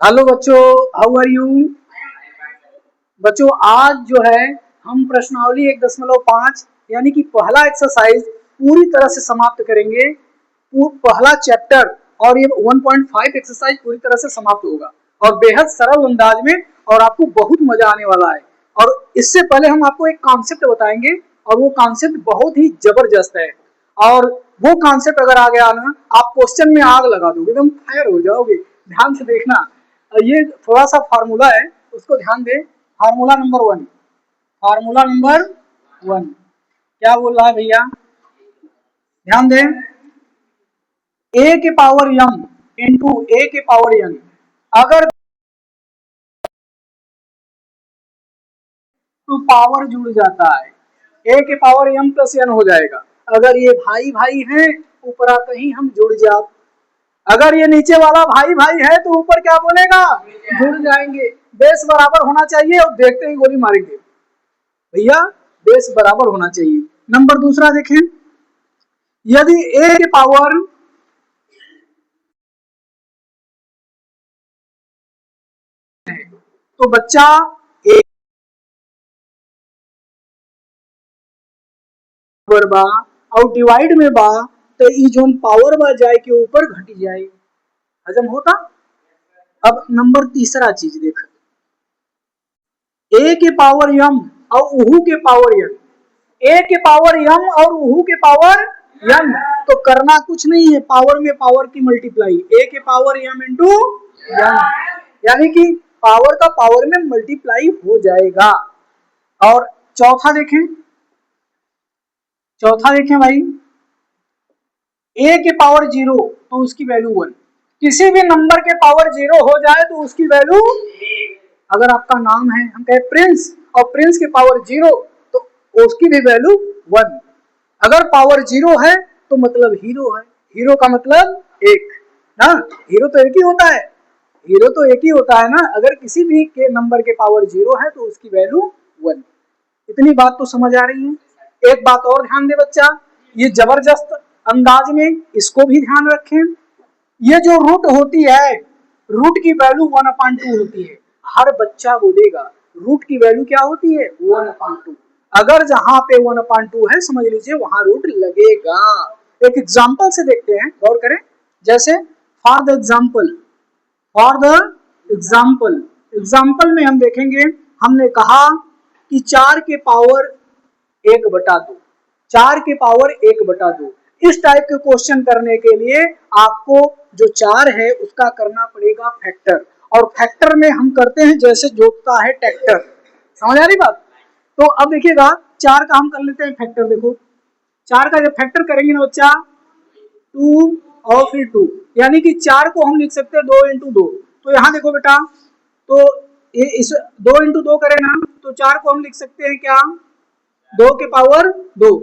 Hello बच्चों, how are you. बच्चों आज जो है हम प्रश्नावली 1.5 यानी कि पहला एक्सरसाइज पूरी तरह से समाप्त करेंगे। पहला चैप्टर और ये 1.5 एक्सरसाइज पूरी तरह से समाप्त होगा और बेहद सरल अंदाज में, और आपको बहुत मजा आने वाला है। और इससे पहले हम आपको एक कॉन्सेप्ट बताएंगे और वो कॉन्सेप्ट बहुत ही जबरदस्त है। और वो कॉन्सेप्ट अगर आ गया ना, आप क्वेश्चन में आग लगा दोगे, एकदम फायर हो जाओगे। ध्यान से देखना, ये थोड़ा सा फार्मूला है, उसको ध्यान दे। फार्मूला नंबर 1, फार्मूला नंबर 1 क्या बोल रहा है भैया, ध्यान दें। ए के पावर m इंटू ए के पावर n, अगर तो पावर जुड़ जाता है, ए के पावर m प्लस n हो जाएगा। अगर ये भाई भाई हैं, ऊपर कहीं हम जुड़ जा, अगर ये नीचे वाला भाई भाई है तो ऊपर क्या बोलेगा, जुड़ जाएंगे। बेस बराबर होना चाहिए और देखते ही गोली मारेंगे भैया, बेस बराबर होना चाहिए। नंबर दूसरा देखें, यदि ए के पावर तो बच्चा ए बराबर बा और डिवाइड में बा, तो ई जोन पावर बा जाए के ऊपर घटी जाए, हजम होता। अब नंबर तीसरा चीज देख, ए के पावर m और उहू के पावर n, ए के पावर m और उहू के पावर n, तो करना कुछ नहीं है, पावर में पावर की मल्टीप्लाई, ए के पावर m इंटू m, यानी कि पावर का पावर में मल्टीप्लाई हो जाएगा। और चौथा देखें, चौथा देखें भाई, ए के पावर 0 तो उसकी वैल्यू 1, किसी भी नंबर के पावर 0 हो जाए तो उसकी वैल्यू, अगर आपका नाम है हम कहे प्रिंस और प्रिंस के पावर 0 तो उसकी भी वैल्यू 1। अगर पावर 0 है तो मतलब हीरो है, हीरो का मतलब एक ना, हीरो तो एक ही होता है, हीरो तो एक ही होता है ना। अगर किसी भी के नंबर के पावर 0 है तो उसकी वैल्यू 1। इतनी बात तो समझ आ रही है। एक बात और ध्यान दे बच्चा, ये जबरदस्त अंदाज में इसको भी ध्यान रखें। ये जो रूट होती है, रूट की वैल्यू 1/2 होती है। हर बच्चा बोलेगा रूट की वैल्यू क्या होती है, 1/2। अगर जहां पे 1/2 है समझ लीजिए वहां रूट लगेगा। एक एग्जांपल से देखते हैं, गौर करें। जैसे for the example, for the example, example में हम देखेंगे, हमने कहा कि 4 के पावर 1/2, 4 के पावर 1/2। इस टाइप के क्वेश्चन करने के लिए आपको जो 4 है उसका करना पड़ेगा फैक्टर, और फैक्टर में हम करते हैं जैसे जोतता है ट्रैक्टर। समझ आ रही बात। तो अब देखिएगा 4 का हम कर लेते हैं फैक्टर। देखो 4 का जब फैक्टर करेंगे ना बच्चा, 2 और फिर 2, यानी कि 4 को हम लिख सकते हैं 2 इंटू 2। तो यहाँ देखो बेटा, तो ये इस 2 इंटू 2 करें ना तो 4 को हम लिख सकते हैं क्या, 2 के पावर 2,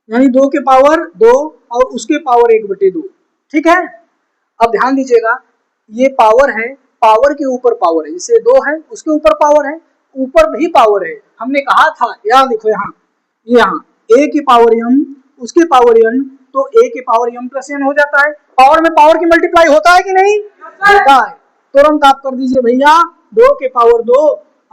यानी 2 के पावर 2 और उसके पावर 1/2। ठीक है। अब ध्यान दीजिएगा, ये पावर है, पावर के ऊपर पावर है, जैसे 2 है उसके ऊपर पावर है, ऊपर भी पावर है। हमने कहा था, यहाँ देखो, यहाँ a की पावर m उसके पावर n, तो a के पावर m प्लस n हो जाता है। पावर में पावर की मल्टीप्लाई होता है कि नहीं, होता है। तुरंत आप कर दीजिए भैया 2 के पावर 2,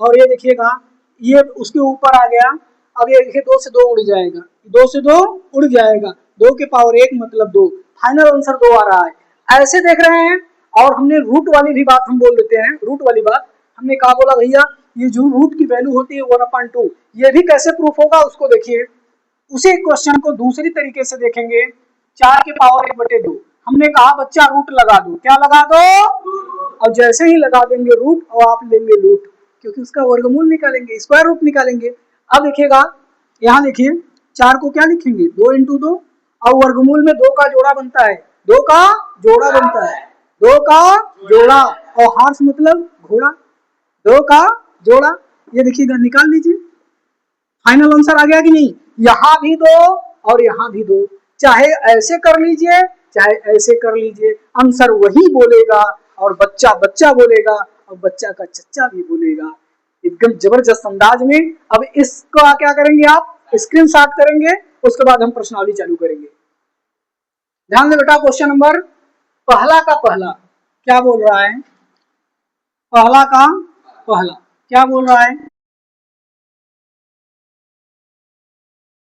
और ये देखिएगा ये उसके ऊपर आ गया। अब ये देखिए 2 से 2 उड़ जाएगा, 2 से 2 उड़ जाएगा, 2 के पावर 1 मतलब 2, फाइनल आंसर 2 आ रहा है। ऐसे देख रहे हैं। और हमने रूट वाली भी बात हम बोल देते हैं, रूट वाली बात हमने कहा, बोला भैया ये जो रूट की वैल्यू होती है 1/2, ये भी कैसे प्रूफ होगा उसको देखिए। उसी क्वेश्चन को दूसरी तरीके से देखेंगे, 4 के पावर 1/2, हमने कहा बच्चा रूट लगा दो, क्या लगा दो, और जैसे ही लगा देंगे रूट और आप लेंगे रूट, क्योंकि उसका वर्गमूल निकालेंगे, स्क्वायर रूट निकालेंगे। अब देखिएगा, यहाँ देखिए 4 को क्या लिखेंगे, 2 इंटू 2, और वर्गमूल में 2 का जोड़ा बनता है, 2 का जोड़ा बनता है, 2 का जोड़ा, और हार्स मतलब घोड़ा, 2 का जोड़ा। ये देखिएगा, निकाल लीजिए, फाइनल आंसर आ गया कि नहीं। यहां भी 2 और यहां भी 2, चाहे ऐसे कर लीजिए चाहे ऐसे कर लीजिए, आंसर वही बोलेगा, और बच्चा बच्चा बोलेगा, और बच्चा का चच्चा भी बोलेगा, एकदम जबरदस्त अंदाज में। अब इसका क्या करेंगे, आप स्क्रीनशॉट करेंगे, उसके बाद हम प्रश्नावली चालू करेंगे। ध्यान दे बेटा, क्वेश्चन नंबर पहला का पहला क्या बोल रहा है, पहला का पहला क्या बोल रहा है,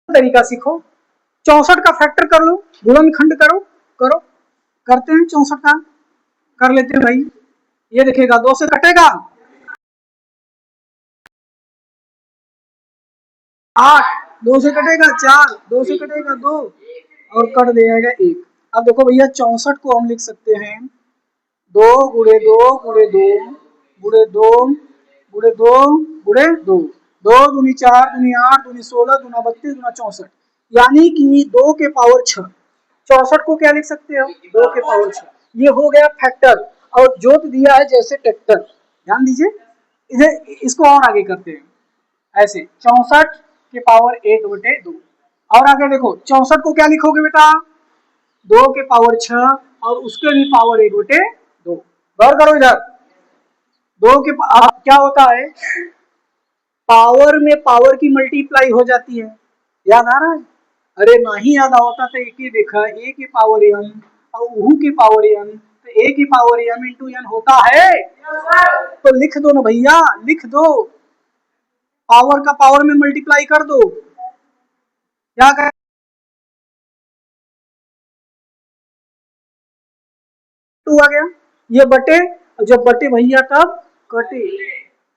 तरीका सीखो, 64 का फैक्टर कर लो, गुणनखंड करो करो, करते हैं 64 का, कर लेते हैं भाई। ये देखिएगा 2 से कटेगा 8, 2 से कटेगा 4, 2 से कटेगा 2 और कट जाएगा 1। अब देखो भैया 64 को हम लिख सकते हैं 2 गुणे 2 गुणे 2 गुणे 2 गुणे 2 गुणे 2, 2 दूनी 4 दूनी 8 दूनी 16 दूना 32 दूना 64, यानी कि 2 के पावर 6। 64 को क्या लिख सकते हो, 2 के पावर 6। ये हो गया फैक्टर, और जोत दिया है जैसे ट्रैक्टर, ध्यान दीजिए। इसे इसको और आगे करते हैं ऐसे, 64 के पावर 1/2। और आगे देखो 64 को क्या लिखोगे बेटा, 2 के पावर 6 और उसके भी पावर 1/2। गौर करो इधर, 2 के क्या होता है, पावर में पावर की मल्टीप्लाई हो जाती है, याद आ रहा है। अरे नहीं याद होता तो एक ही देखा, ए की पावर एन और ऊ की पावर एन, तो ए की पावर एम इंटू एन होता है। तो लिख दो ना भैया, लिख दो, पावर का पावर में मल्टीप्लाई कर दो, क्या कर, टू आ गया, ये बटे, जब बटे भैया तब कटे,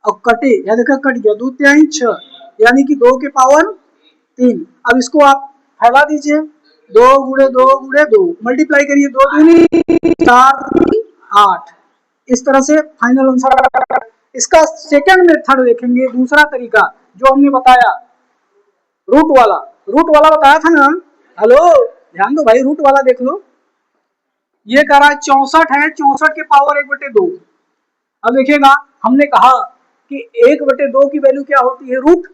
और कटे या देखा कट गया, 2 तिहाई 6, यानी कि 2 के पावर 3। अब इसको आप फैला दीजिए, 2 गुणे 2 गुणे 2 मल्टीप्लाई करिए, 2 दूनी 4 8, इस तरह से फाइनल आंसर। इसका सेकंड मेथड देखेंगे, दूसरा तरीका जो हमने बताया, रूट वाला, रूट वाला बताया था ना, हेलो ध्यान दो भाई, रूट वाला देख लो। ये कह रहा है 64 है, 64 के पावर 1/2। अब देखिएगा हमने कहा कि 1/2 की वैल्यू क्या होती है, रूट,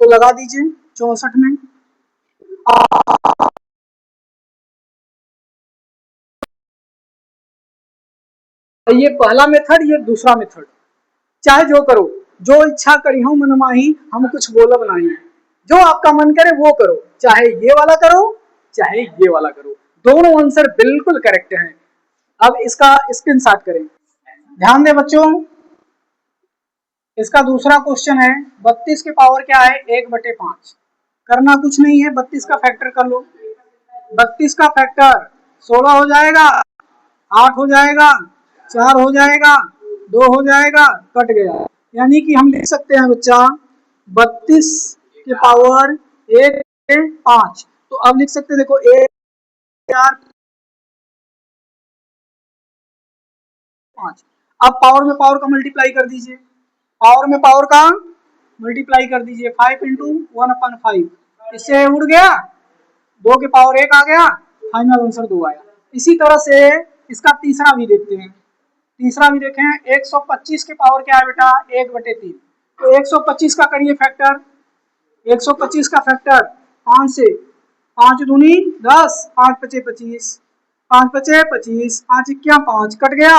तो लगा दीजिए 64 में। ये पहला मेथड, ये दूसरा मेथड, चाहे जो करो, जो इच्छा करी हो मन माही, हम कुछ बोलब नहीं, जो आपका मन करे वो करो, चाहे ये वाला करो चाहे ये वाला करो, दोनों आंसर बिल्कुल करेक्ट हैं। अब इसका स्क्रीनशॉट करें, ध्यान दें बच्चों। इसका दूसरा क्वेश्चन है, 32 के पावर क्या है, 1/5। करना कुछ नहीं है, 32 का फैक्टर कर लो, 32 का फैक्टर 16 हो जाएगा, 8 हो जाएगा, 4 हो जाएगा, 2 हो जाएगा, कट गया, यानी कि हम लिख सकते हैं बच्चा 32 के पावर 1/5। तो अब लिख सकते हैं, देखो 1/5। अब पावर में पावर का मल्टीप्लाई कर दीजिए, पावर में पावर का मल्टीप्लाई कर दीजिए, 5 इंटू 1/5, इससे उड़ गया, 2 के पावर 1 आ गया, फाइनल आंसर 2 आया। इसी तरह से इसका तीसरा भी देखते हैं, तीसरा भी देखें, 125 के पावर क्या है बेटा, 1/3। तो 125 का करिए फैक्टर, 125 का फैक्टर 5 से, 5 दूनी 10, 5 पचे 25, 5 पचे 25, 5 इक्या 5, कट गया।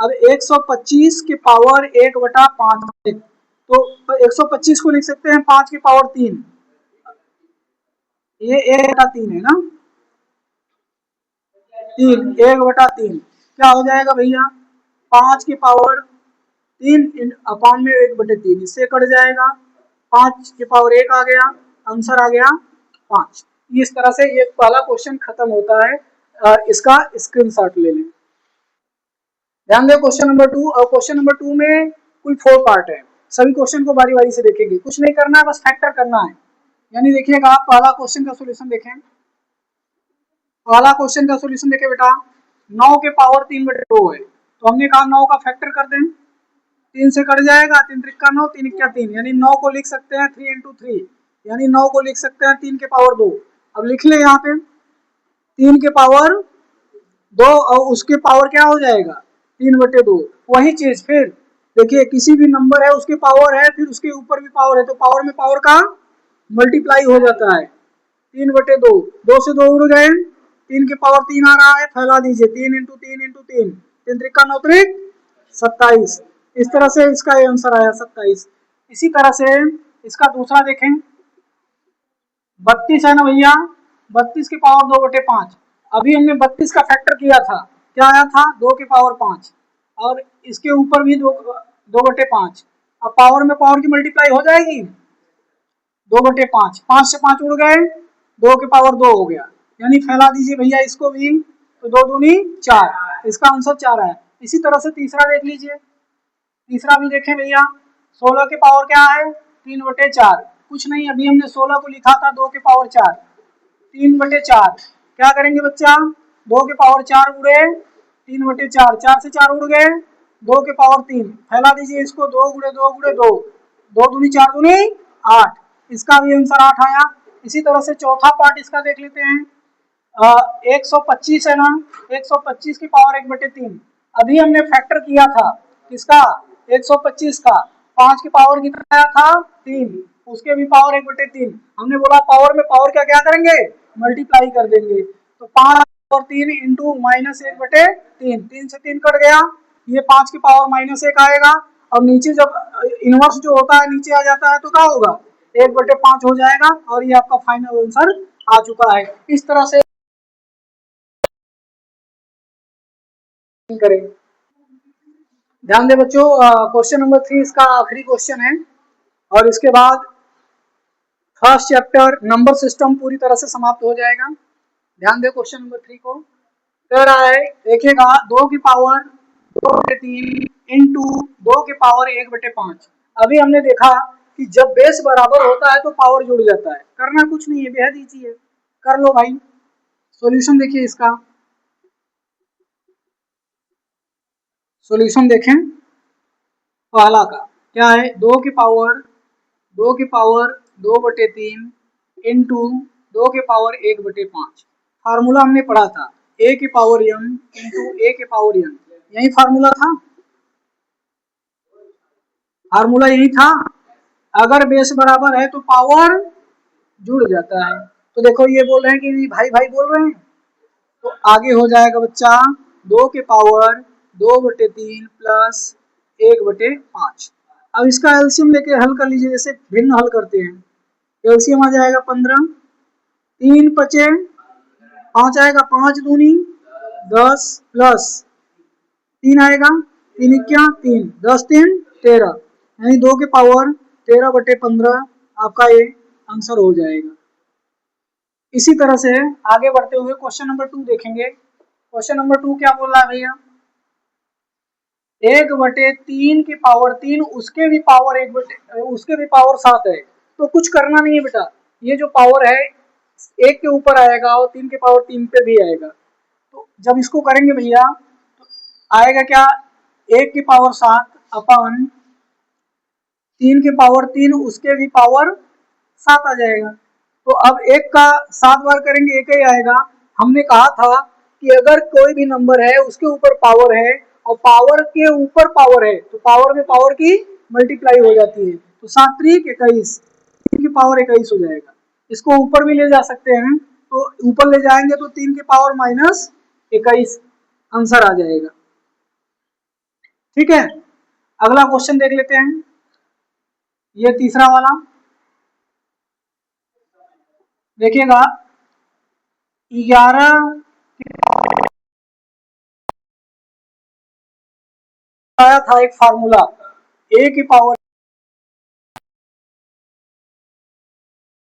अब 125 के पावर 1/5, तो 125 को लिख सकते हैं 5 की पावर 3, ये 1/3 है ना, 3, 1/3 क्या हो जाएगा भैया, 5 की पावर 3 अपान में 1/3, इससे कट जाएगा, 5 की पावर 1 आ गया, आंसर आ गया 5। इस तरह से ये पहला क्वेश्चन खत्म होता है। इसका स्क्रीनशॉट ले लें। ध्यान दें क्वेश्चन नंबर 2, और क्वेश्चन नंबर 2 में कुल 4 पार्ट है, सभी क्वेश्चन को बारी बारी से देखेंगे, कुछ नहीं करना है, बस फैक्टर करना है। यानी देखिएगा, आप पहला क्वेश्चन का सोल्यूशन देखें, पहला क्वेश्चन का सोल्यूशन देखें बेटा, 9 के पावर 3/2 है, तो हमने कहा 9 का फैक्टर कर दें, 3 से कट जाएगा, 3 त्रिका 9, 3 इक्या 3, यानी 9 को लिख सकते हैं 3 इंटू 3, यानी 9 को लिख सकते हैं 3 के पावर 2। अब लिख ले यहाँ पे 3 के पावर 2 और उसके पावर क्या हो जाएगा, 3/2। वही चीज फिर देखिए, किसी भी नंबर है उसके पावर है, फिर उसके ऊपर भी पावर है, तो पावर में पावर का मल्टीप्लाई हो जाता है, 3/2, 2 से 2 उड़ गए, 3 के पावर 3 आ रहा है, फैला दीजिए, 3 इंटू 3 इंटू 3, 3 त्रिका 9 त्रिक 27। इस तरह से इसका आंसर आया 27। इसी तरह से इसका दूसरा देखें, 32 है ना भैया, 32 की पावर 2/5। अभी हमने 32 का फैक्टर किया था, क्या आया था, 2 की पावर 5, और इसके ऊपर भी 2/5। अब पावर में पावर की मल्टीप्लाई हो जाएगी, 2/5, 5 से 5 उड़ गए, 2 के पावर 2 हो गया, यानी फैला दीजिए भैया इसको भी, तो 2 दूनी 4, इसका आंसर 4 है। इसी तरह से तीसरा देख लीजिए, तीसरा भी देखें भैया, 16 के पावर क्या है 3/4, कुछ नहीं, अभी हमने 16 को लिखा था 2 के पावर 4, 3/4, क्या करेंगे बच्चा, 2 के पावर 4 उड़े, 3/4, 4 से 4 उड़ गए, 2 के पावर 3, फैला दीजिए इसको, 2 गुणे 2 गुणे 2, 2 दूनी 4 दूनी 8, इसका भी आंसर 8 आया। इसी तरह से चौथा पार्ट इसका देख लेते हैं, 125 है ना, 125 की पावर 1/3, अभी हमने फैक्टर किया था किसका, 125 का, 5 की पावर कितना आया था 3, उसके भी पावर 1/3, हमने बोला पावर में पावर क्या क्या करेंगे, मल्टीप्लाई कर देंगे, तो 5 और 3 इंटू -1/3, 3 से 3 कट गया, ये 5 की पावर -1 आएगा, और नीचे जब इनवर्स जो होता है नीचे आ जाता है तो क्या होगा, 1/5 हो जाएगा, और ये आपका फाइनल आंसर आ चुका है। इस तरह से करें। ध्यान दे बच्चों, क्वेश्चन नंबर 3 इसका आखिरी क्वेश्चन है, और इसके बाद फर्स्ट चैप्टर नंबर सिस्टम पूरी तरह से समाप्त हो जाएगा। ध्यान दे क्वेश्चन नंबर 3 को, कह रहा है, देखिएगा 2 की पावर 2/3 इंटू 2 की पावर 1/5। अभी हमने देखा कि जब बेस बराबर होता है तो पावर जुड़ जाता है, करना कुछ नहीं है, बेहद ईजी है, कर लो भाई। सॉल्यूशन देखिए इसका, सॉल्यूशन देखें, पहला का क्या है, 2 की पावर 2/3 इंटू 2 के पावर 1/5, फार्मूला हमने पढ़ा था a की पावर m इंटू a के पावर n, यही फार्मूला था, फार्मूला यही था, अगर बेस बराबर है तो पावर जुड़ जाता है। तो देखो ये बोल रहे हैं कि भाई भाई बोल रहे हैं, तो आगे हो जाएगा बच्चा 2 के पावर 2/3 प्लस 1/5। अब इसका एलसीएम लेके हल कर लीजिए, जैसे भिन्न हल करते हैं, एलसीएम आ जाएगा 15, 3 पचे 5 आएगा, 5 दूनी 10 प्लस 3 आएगा, 3 क्या 3, 10 3 13, यानी 2 के पावर 13/15 आपका ये आंसर हो जाएगा। इसी तरह से आगे बढ़ते हुए क्वेश्चन नंबर 2 देखेंगे। क्वेश्चन नंबर 2 क्या बोल रहा है भैया, 1/3 की पावर 3 उसके भी पावर 7 है, तो कुछ करना नहीं है बेटा, ये जो पावर है 1 के ऊपर आएगा और 3 के पावर 3 पे भी आएगा, तो जब इसको करेंगे भैया तो आएगा क्या, 1 की पावर 7 अपन 3 के पावर 3 उसके भी पावर 7 आ जाएगा। तो अब 1 का 7 बार करेंगे 1 ही आएगा। हमने कहा था कि अगर कोई भी नंबर है उसके ऊपर पावर है और पावर के ऊपर पावर है तो पावर में पावर की मल्टीप्लाई हो जाती है, तो 7 त्रिक 21, 3 की पावर 21 हो जाएगा। इसको ऊपर भी ले जा सकते हैं, तो ऊपर ले जाएंगे तो 3 की पावर -21 आंसर आ जाएगा। ठीक है, अगला क्वेश्चन देख लेते हैं, ये तीसरा वाला देखिएगा, 11 आया था एक फार्मूला, a की पावर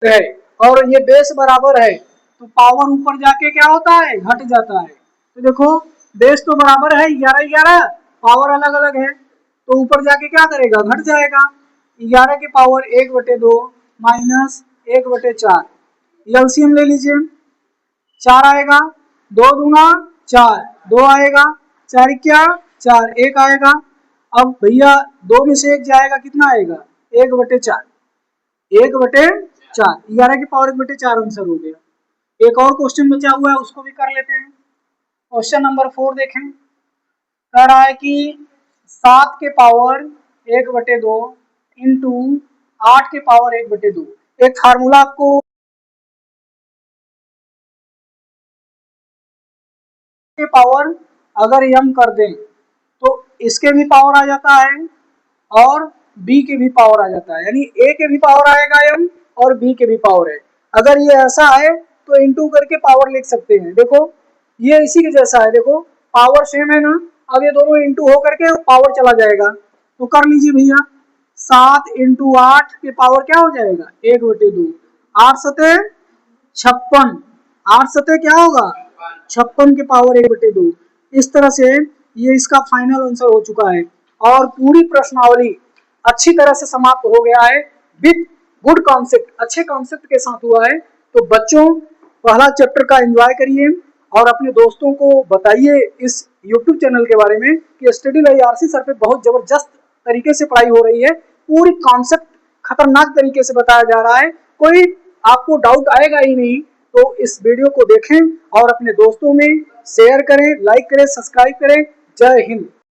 है और ये बेस बराबर है, तो पावर ऊपर जाके क्या होता है, घट जाता है। तो देखो बेस तो बराबर है 11 11, पावर अलग अलग है, तो ऊपर जाके क्या करेगा, घट जाएगा। 11 की पावर 1/2 माइनस 1/4, एलसीएम ले लीजिए, 4 आएगा, 2 दूना 4, 2 आएगा, 4 क्या 4, 1 आएगा। अब भैया 2 में से 1 जाएगा, कितना आएगा 1/4, 1/4, 11 की पावर 1/4 आंसर हो गया। एक और क्वेश्चन बचा हुआ है उसको भी कर लेते हैं। क्वेश्चन नंबर 4 देखें, कह रहा है कि 7 के पावर 1/2 इंटू 8 के पावर 1/2, एक फार्मूला आपको के पावर अगर m कर दें तो इसके भी पावर आ जाता है और b के भी पावर आ जाता है, यानी a के भी पावर आएगा m और b के भी पावर है। अगर ये ऐसा है तो इनटू करके पावर लिख सकते हैं। देखो ये इसी के जैसा है, देखो पावर सेम है ना, अब ये दोनों इंटू होकर के पावर चला जाएगा, तो कर लीजिए भैया। 7 × 8 के पावर क्या हो जाएगा 1/2। 8 सते 56, 8 सते क्या होगा 56 के पावर 1/2। इस तरह से ये इसका फाइनल आंसर हो चुका है और पूरी प्रश्नावली अच्छी तरह से समाप्त हो गया है विद गुड कॉन्सेप्ट, अच्छे कॉन्सेप्ट के साथ हुआ है। तो बच्चों पहला चैप्टर का एंजॉय करिए और अपने दोस्तों को बताइए इस YouTube चैनल के बारे में कि स्टडी बाय आरसी सर पे बहुत जबरदस्त तरीके से पढ़ाई हो रही है, पूरी कॉन्सेप्ट खतरनाक तरीके से बताया जा रहा है, कोई आपको डाउट आएगा ही नहीं। तो इस वीडियो को देखें और अपने दोस्तों में शेयर करें, लाइक करें, सब्सक्राइब करें। जय हिंद।